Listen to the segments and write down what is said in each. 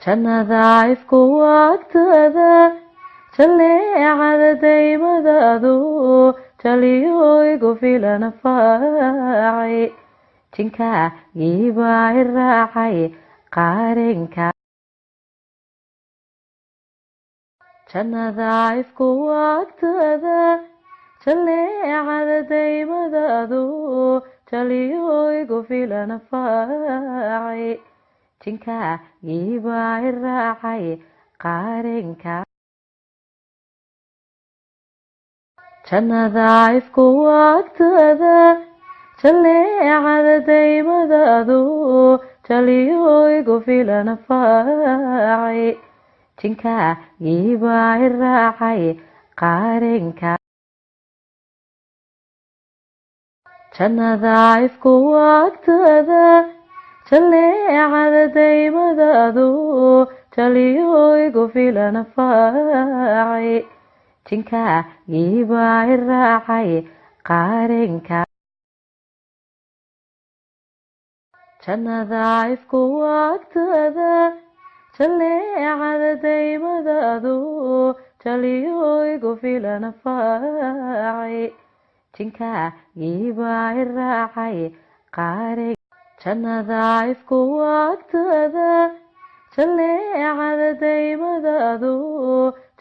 jannada ifku agtada jaleecada daymadaadu jaliyo igu filan faacay jinkaagiibaa i raacay qaarinka jannada ifku agtada jaleecada daymadaadu jaliyo igu filan faacay jinkaagiibaa i raacay qaarinka jannada ifku agtada jaleecada daymadaadu jaliyo igu filan faacay jinkaagiibaa i raacay qaarinka jannada ifku agtada jaleecada daymadaadu jaliyo igu filan faacay jinkaagiibaa i raacay qaarinka jannada ifku agtada jaleecada daymadaadu jaliyo igu filan faacay jinkaagiibaa i raacay qaarinka jannada ifku agtada jaleecada daymadaadu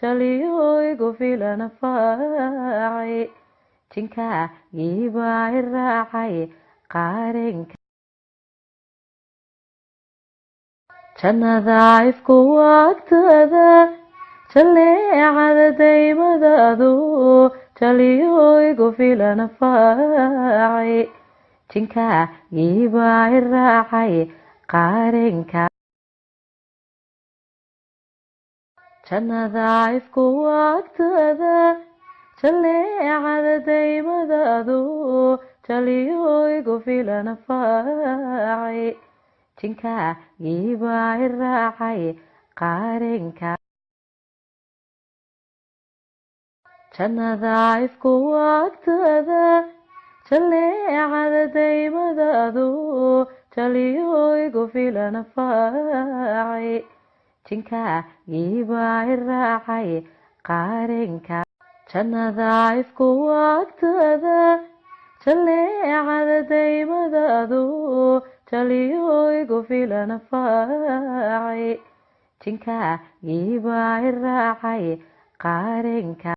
jaliyo igu filan faacay jinkaagiibaa i raacay qaarinka jannada ifku agtada jaleecada daymadaadu jaliyo igu filan faacay jinkaagiibaa i raacay qaarinka jannada ifku agtada jaleecada daymadaadu jaliyo igu filan faacay jinkaagiibaa i raacay qaarinka jannada ifku agtada jaleecada daymadaadu jaliyo igu filan faacay jinkaagiibaa i raacay qaarinka jannada ifku agtada jaleecada daymadaadu jaliyo igu filan faacay jinkaagiibaa i raacay qaarinka